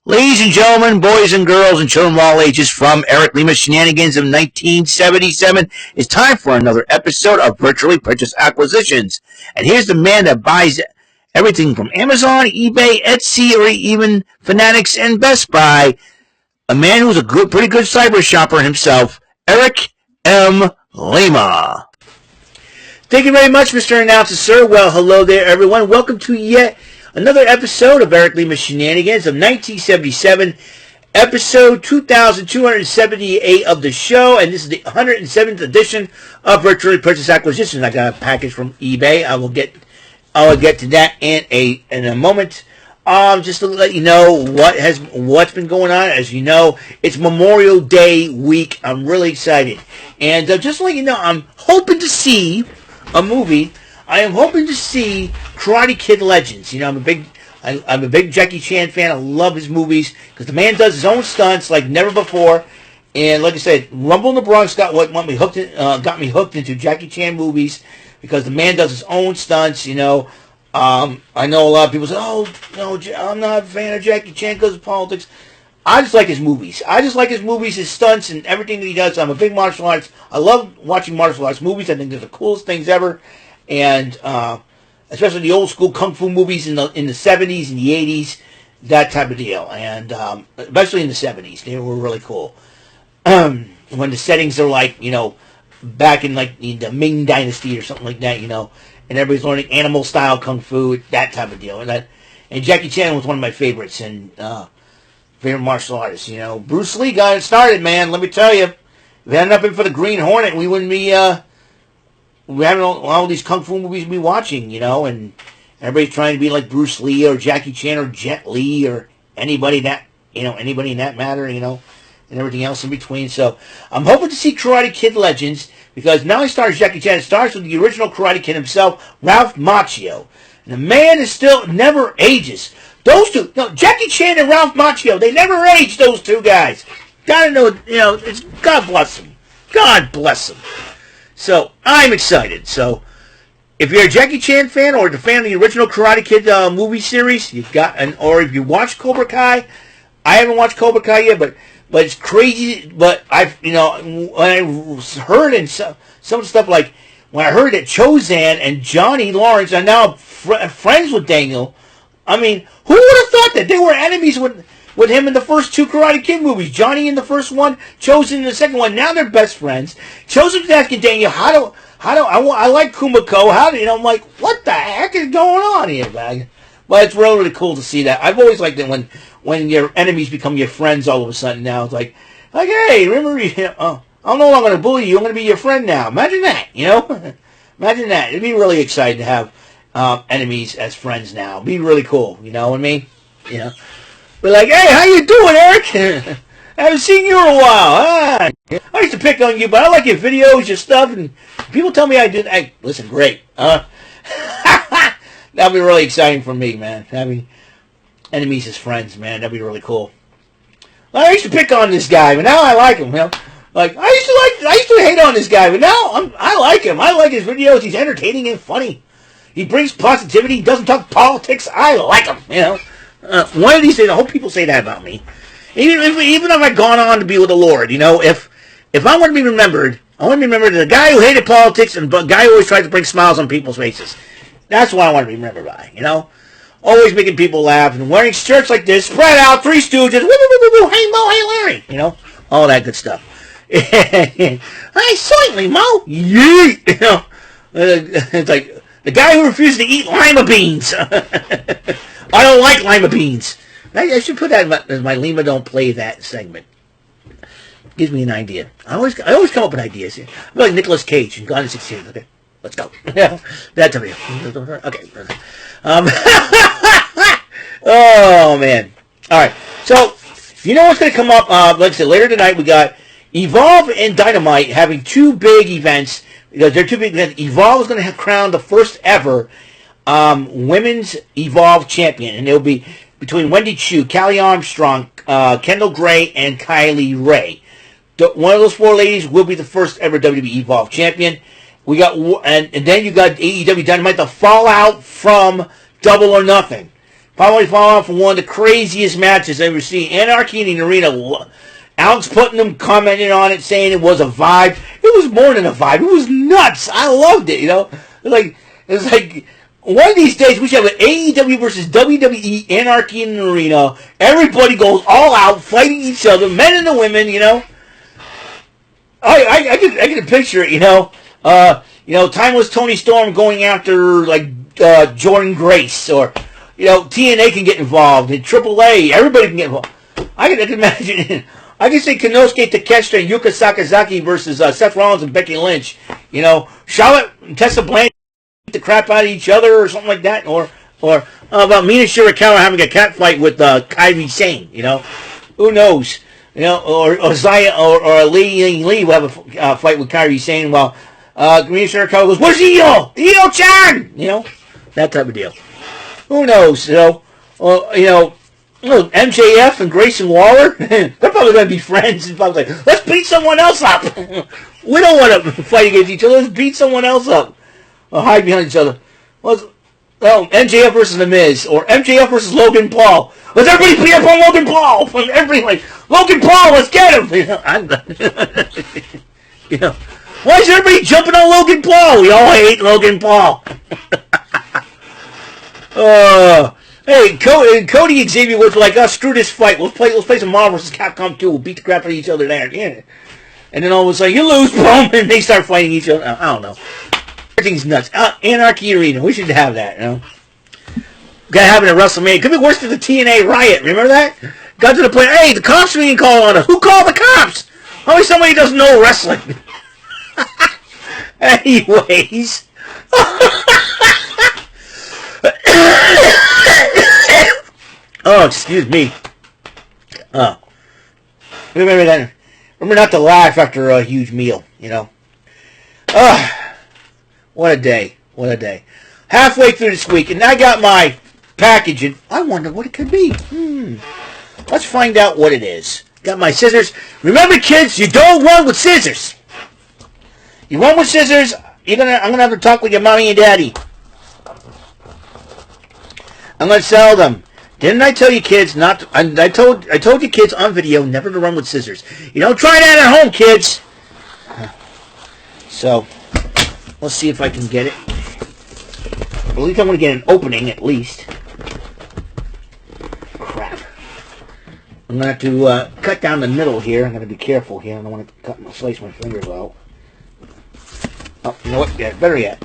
Ladies and gentlemen, boys and girls, and children of all ages, from Eric Lima Shenanigans of 1977, it's time for another episode of Virtually Purchased Acquisitions. And here's the man that buys everything from Amazon, eBay, Etsy, or even Fanatics and Best Buy. A man who's a pretty good cyber shopper himself, Eric M. Lima. Thank you very much, Mr. Announcer, sir. Well, hello there, everyone. Welcome to yet another episode of Eric Lima Shenanigans of 1977, episode 2278 of the show, and this is the 107th edition of Virtually Purchased Acquisitions. I got a package from eBay. I will get to that in a moment. Just to let you know what's been going on. As you know, it's Memorial Day week. I'm really excited, and just to let you know, I'm hoping to see a movie. I am hoping to see Karate Kid Legends. You know, I'm a big Jackie Chan fan. I love his movies because the man does his own stunts like never before. And like I said, Rumble in the Bronx got me hooked into Jackie Chan movies because the man does his own stunts. You know, I know a lot of people say, "Oh, no, I'm not a fan of Jackie Chan because of politics." I just like his movies. His stunts, and everything that he does. I'm a big martial arts. I love watching martial arts movies. I think they're the coolest things ever. And especially the old school kung fu movies in the 70s and the 80s, that type of deal. And especially in the 70s, they were really cool. When the settings are like, you know, back in like the Ming Dynasty or something like that, you know, and everybody's learning animal style kung fu, that type of deal. And Jackie Chan was one of my favorites and favorite martial artists. You know, Bruce Lee got it started, man. Let me tell you, if it hadn't not been for the Green Hornet, we wouldn't be. We having all these kung fu movies to be watching, you know, and everybody's trying to be like Bruce Lee or Jackie Chan or Jet Li or anybody in that matter, you know, and everything else in between. So I'm hoping to see Karate Kid Legends because not only stars Jackie Chan, it starts with the original Karate Kid himself, Ralph Macchio. And the man is still never ages. Those two, no, Jackie Chan and Ralph Macchio, they never age, those two guys. Gotta know, you know, it's God bless them. God bless them. So, I'm excited. So, if you're a Jackie Chan fan or a fan of the original Karate Kid movie series, or if you watch Cobra Kai, I haven't watched Cobra Kai yet, but it's crazy. But when I heard in some of the stuff, like when I heard that Chozan and Johnny Lawrence are now friends with Daniel, I mean, who would have thought that they were enemies with him in the first two Karate Kid movies? Johnny in the first one, Chosen in the second one. Now they're best friends. Chosen's asking Daniel, I like Kumiko. I'm like, what the heck is going on here, man? But it's really, really cool to see that. I've always liked it when your enemies become your friends all of a sudden. Now it's like, hey, remember, I'm no longer going to bully you. I'm going to be your friend now. Imagine that, you know? Imagine that. It'd be really exciting to have enemies as friends now. It'd be really cool. You know what I mean? You know. We're like, hey, how you doing, Eric? I haven't seen you in a while. I used to pick on you, but I like your videos, your stuff, and people tell me I did. Hey, listen, great. That'd be really exciting for me, man. Having enemies as friends, man, that'd be really cool. I used to pick on this guy, but now I like him. You know, like I used to hate on this guy, but now I like him. I like his videos. He's entertaining and funny. He brings positivity. He doesn't talk politics. I like him. You know. One of these days, I hope people say that about me. Even if I've gone on to be with the Lord, you know, if I want to be remembered, I want to be remembered as the guy who hated politics and the guy who always tried to bring smiles on people's faces. That's what I want to be remembered by, you know? Always making people laugh and wearing shirts like this, spread out, Three Stooges, woo, woo, woo, woo, hey Mo, hey Larry, you know? All that good stuff. Hey, slightly, Mo, yeet, you know? It's like the guy who refuses to eat lima beans. I don't like lima beans. I should put that as my Lima Don't Play That segment. Gives me an idea. I always come up with ideas here. I'm like Nicolas Cage in Gone in 16. Okay, let's go. That's a real. Okay. Oh, man. All right. So, you know what's going to come up? Like I said, later tonight we got Evolve and Dynamite having two big events. Because they're two big events. Evolve is going to crown the first ever women's Evolve champion, and it'll be between Wendy Chu, Callie Armstrong, Kendall Gray, and Kylie Ray. One of those four ladies will be the first ever WWE Evolve champion. We got and then you got AEW Dynamite, the fallout from Double or Nothing. Probably following from one of the craziest matches I've ever seen. Anarchy in the Arena. Alex Putnam commented on it, saying it was a vibe. It was more than a vibe. It was nuts. I loved it. It was like one of these days we should have an AEW versus WWE Anarchy in the Arena. Everybody goes all out, fighting each other, men and the women. I can picture it. Timeless Tony Storm going after Jordan Grace, or TNA can get involved, and AAA. Everybody can get involved. I can imagine. I can see Konosuke Takeshita and Yuka Sakazaki versus Seth Rollins and Becky Lynch. Charlotte and Tessa Blanchard beat the crap out of each other, or something like that. Or about Mina Shirakawa having a cat fight with Kairi Sane. Who knows? Or Zaya or Lee will have a fight with Kairi Sane while Mina Shirakawa goes, "Where's Io? Io-chan?" That type of deal. Who knows? MJF and Grayson Waller, they're probably going to be friends and probably like, let's beat someone else up. We don't want to fight against each other. Let's beat someone else up. Or hide behind each other. MJF versus The Miz, or MJF versus Logan Paul. Let's everybody beat up on Logan Paul. Everybody Logan Paul, let's get him. Why is everybody jumping on Logan Paul? We all hate Logan Paul. Hey, Cody Xavier was like, screw this fight. Let's play some Marvel vs. Capcom 2. We'll beat the crap out of each other there. Yeah. And then all of a sudden, you lose, boom, and they start fighting each other. I don't know. Everything's nuts. Anarchy Arena. We should have that, Gotta have it at WrestleMania. It could be worse than the TNA riot. Remember that? Got to the point, hey, the cops are being called on us. Who called the cops? Only somebody who doesn't know wrestling. Anyways. Oh, excuse me. Remember that. Remember not to laugh after a huge meal, What a day. What a day. Halfway through this week, and I got my package, and I wonder what it could be. Let's find out what it is. Got my scissors. Remember, kids, you don't run with scissors. You run with scissors, I'm gonna have to talk with your mommy and daddy. I'm gonna sell them. Didn't I tell you kids not to, I told you kids on video never to run with scissors. You don't try that at home, kids. So, let's see if I can get it. At least I'm going to get an opening, at least. Crap. I'm going to have to cut down the middle here. I'm going to be careful here. I don't want to slice my fingers out. Oh, you know what? Yeah, better yet.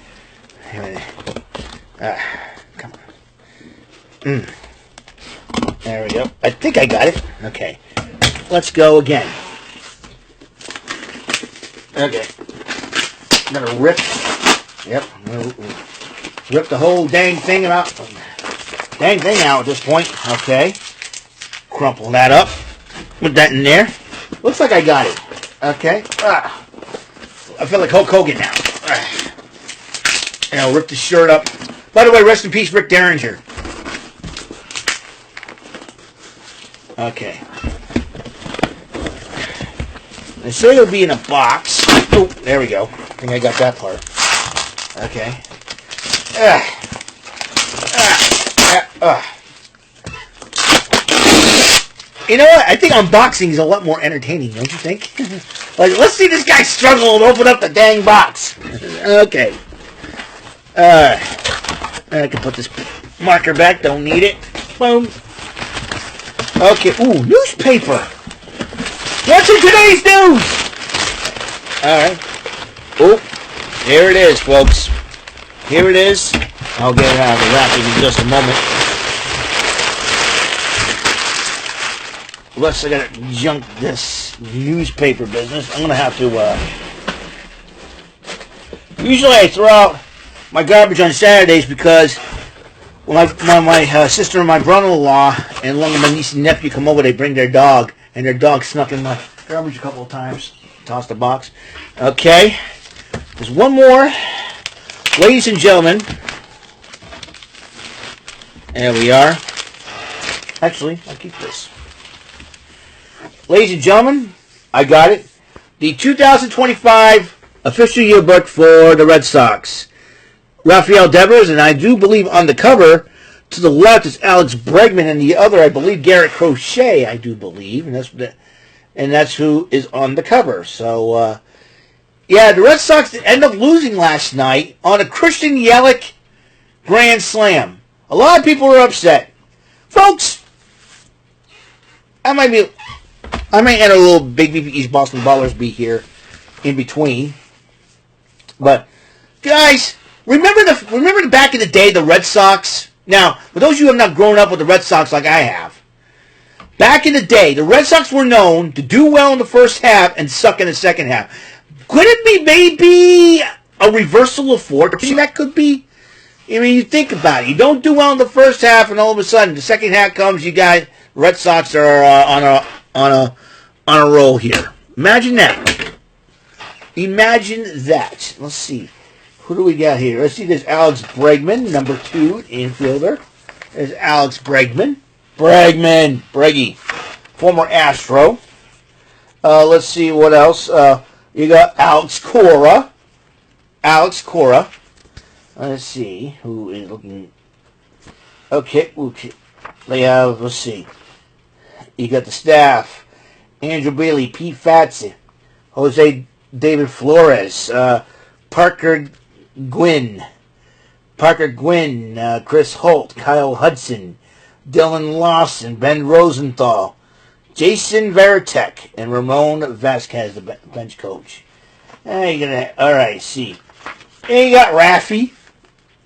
Come on. There we go. I think I got it. Okay. Let's go again. Okay. I'm going to rip. Yep. I'm going to rip the whole dang thing out. Dang thing out at this point. Okay. Crumple that up. Put that in there. Looks like I got it. Okay. I feel like Hulk Hogan now. And I'll rip the shirt up. By the way, rest in peace, Rick Derringer. Okay. They say it'll be in a box. Oh, there we go. I think I got that part. Okay. You know what? I think unboxing is a lot more entertaining, don't you think? Like, let's see this guy struggle and open up the dang box. Okay. I can put this marker back. Don't need it. Boom. Okay. Ooh, newspaper. What's in today's news? Alright. Oh, here it is, folks. Here it is. I'll get it out of the wrapping in just a moment. Unless I gotta junk this newspaper business, I'm gonna have to, usually I throw out my garbage on Saturdays because when my sister and my brother-in-law and one of my niece and nephew come over, they bring their dog, and their dog snuck in my garbage a couple of times. Tossed the box. Okay. There's one more. Ladies and gentlemen. There we are. Actually, I'll keep this. Ladies and gentlemen, I got it. The 2025 official yearbook for the Red Sox. Rafael Devers, and I do believe on the cover, To the left is Alex Bregman, and the other, I believe, Garrett Crochet, I do believe, and that's who is on the cover. So, yeah, the Red Sox end up losing last night on a Christian Yelich grand slam. A lot of people are upset. Folks, I might enter a little Big East Boston Ballers beat here in between. But, guys, remember the back in the day, the Red Sox? Now, for those of you who have not grown up with the Red Sox like I have, back in the day, the Red Sox were known to do well in the first half and suck in the second half. Could it be maybe a reversal of fortune? That could be. I mean, you think about it. You don't do well in the first half, and all of a sudden, the second half comes. You guys, Red Sox are on a roll here. Imagine that. Imagine that. Let's see. Who do we got here? Let's see. There's Alex Bregman, number 2 infielder. There's Alex Bregman. Breggy, former Astro. Let's see what else. You got Alex Cora. Let's see who is looking. Okay. Let's see. You got the staff. Andrew Bailey, Pete Fatsi, Jose David Flores, Parker Gwynn, Chris Holt, Kyle Hudson, Dylan Lawson, Ben Rosenthal, Jason Veritek, and Ramon Vasquez, the bench coach. All right, see. And you got Raffy.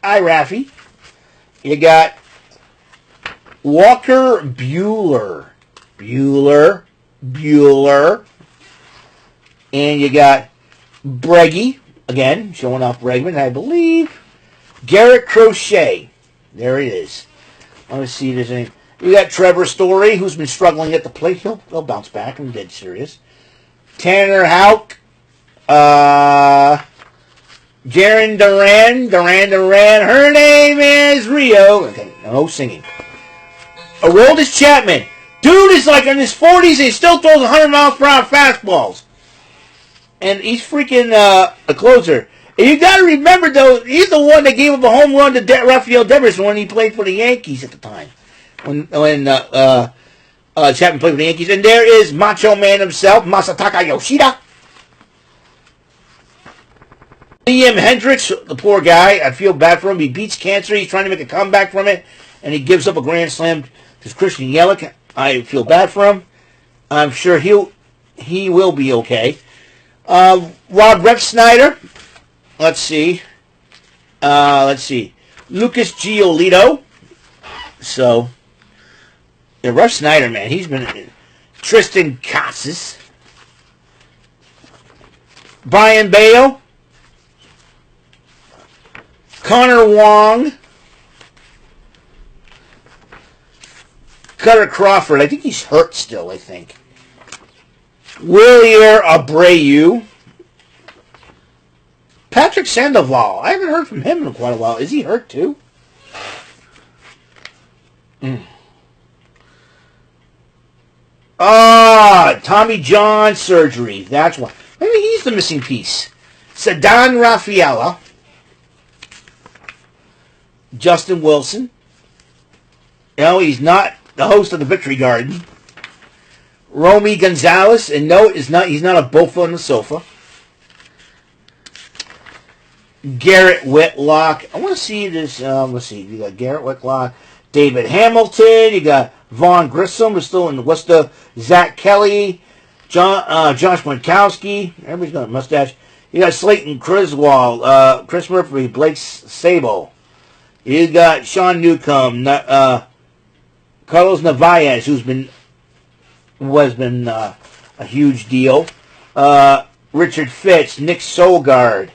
Hi, Raffy. You got Walker Bueller. And you got Breggy. Again, showing off Bregman, I believe. Garrett Crochet. There it is. Let me see if there's any. You got Trevor Story, who's been struggling at the plate. He'll bounce back. I'm dead serious. Tanner Houck. Jaren Duran. Her name is Rio. Okay, no singing. Aroldis Chapman. Dude is like in his 40s and he still throws 100 miles per hour fastballs. And he's freaking a closer. And you got to remember, though, he's the one that gave up a home run to Rafael Devers when he played for the Yankees at the time. When Chapman played for the Yankees. And there is Macho Man himself, Masataka Yoshida. Liam Hendricks, the poor guy. I feel bad for him. He beats cancer. He's trying to make a comeback from it. And he gives up a grand slam to Christian Yelich. I feel bad for him. I'm sure he will be okay. Rob Refsnyder. Let's see. Lucas Giolito. So, yeah, Refsnyder, man, he's been Tristan Casas. Brian Bale. Connor Wong. Cutter Crawford. I think he's hurt still, I think. Willier Abreu. Patrick Sandoval. I haven't heard from him in quite a while. Is he hurt too? Tommy John surgery. That's why. Maybe he's the missing piece. Ceddanne Rafaela. Justin Wilson. No, he's not the host of the Victory Garden. Romy Gonzalez. And no, he's not a bofa on the sofa. Garrett Whitlock. I want to see this. Let's see. You got Garrett Whitlock. David Hamilton. You got Vaughn Grissom, who's still in Worcester. Zach Kelly. Josh Winkowski. Everybody's got a mustache. You got Slayton Criswell. Chris Murphy. Blake Sable. You got Sean Newcomb. Carlos Narvaez, who's been a huge deal. Richard Fitz. Nick Solgaard.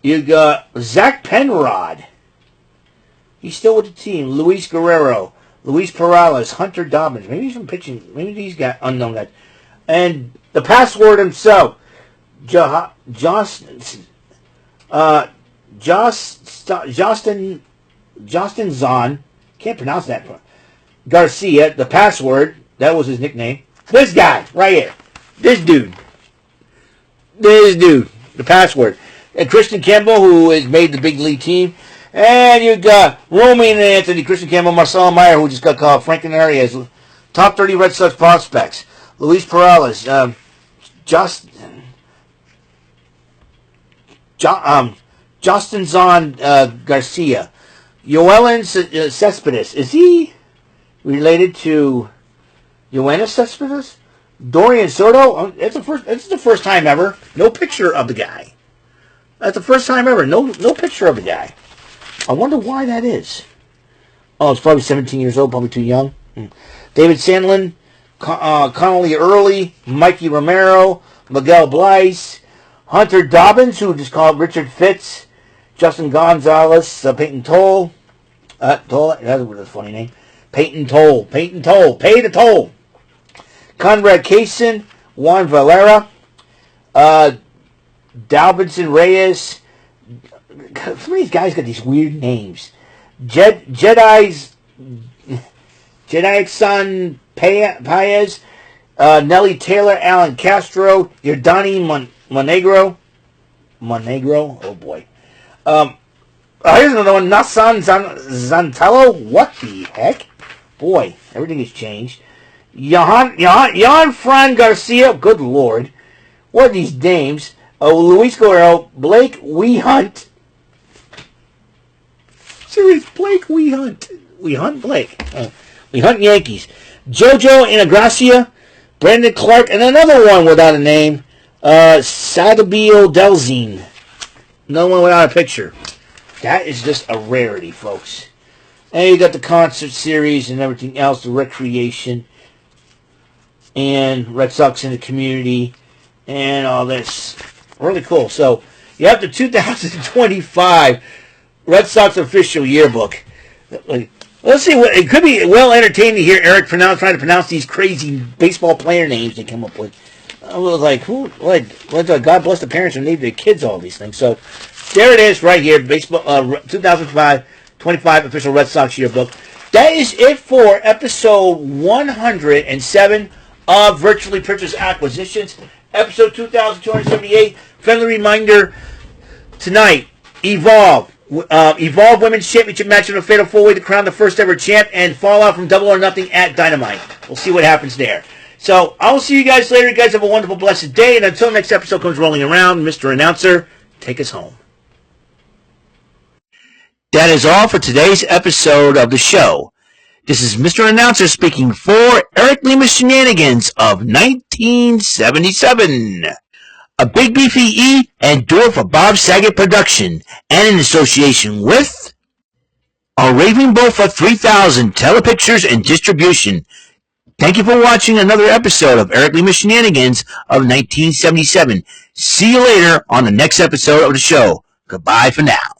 You got Zach Penrod. He's still with the team. Luis Guerrero. Luis Perales. Hunter Dobbins. Maybe he's from pitching. Maybe these guys, unknown guys. And the password himself. Justin Zahn. Can't pronounce that. Garcia. The password. That was his nickname. This guy. Right here. This dude. The password. And Christian Campbell, who has made the big league team. And you got Romy and Anthony, Christian Campbell, Marcelo Meyer, who just got called, Frank Arias, top 30 Red Sox prospects. Luis Perales, Justin Zon Garcia, Yoelan Cespedes. Is he related to Yoenis Cespedes? Dorian Soto. It's the first time ever. No picture of the guy. That's the first time ever. No picture of the guy. I wonder why that is. Oh, it's probably 17 years old, probably too young. David Sandlin, Connolly Early, Mikey Romero, Miguel Bleis, Hunter Dobbins, who just called Richard Fitz, Justin Gonzalez, Peyton Toll. Toll, that's a funny name. Peyton Toll, pay the toll. Conrad Kaysen, Juan Valera, Dalvinson Reyes. Some of these guys got these weird names. Jedi's Son Paez, Nelly Taylor, Alan Castro, Yordani Monegro, oh boy. Here's another one, Nassan Zantello. What the heck? Boy, everything has changed. Jan Fran Garcia, good lord. What are these names? Luis Guerrero, Blake Wehunt. Serious, Blake Wehunt. We hunt Blake. We hunt Yankees. Jojo Inagracia, Brandon Clark, and another one without a name. Sadabio Delzine. Another one without a picture. That is just a rarity, folks. And you got the concert series and everything else, the recreation, and Red Sox in the community, and all this. Really cool. So you have the 2025 Red Sox official yearbook. Let's see what it could be. Well entertaining to hear Eric trying to pronounce these crazy baseball player names they come up with. I was like, who? God bless the parents who named their kids all these things. So there it is, right here, baseball 2025 official Red Sox yearbook. That is it for episode 107 of Virtually Purchased Acquisitions. Episode 2278. Friendly reminder tonight: Evolve Women's Championship match in a fatal four-way to crown the first ever champ, and Fallout from Double or Nothing at Dynamite. We'll see what happens there. So I'll see you guys later. You guys have a wonderful, blessed day, and until next episode comes rolling around, Mr. Announcer, take us home. That is all for today's episode of the show. This is Mr. Announcer speaking for Eric Lima Shenanigans of 1977. A Big Beefy E and door for Bob Saget production, and in association with a Raving Bull for 3000 Telepictures and Distribution. Thank you for watching another episode of Eric Lima Shenanigans of 1977. See you later on the next episode of the show. Goodbye for now.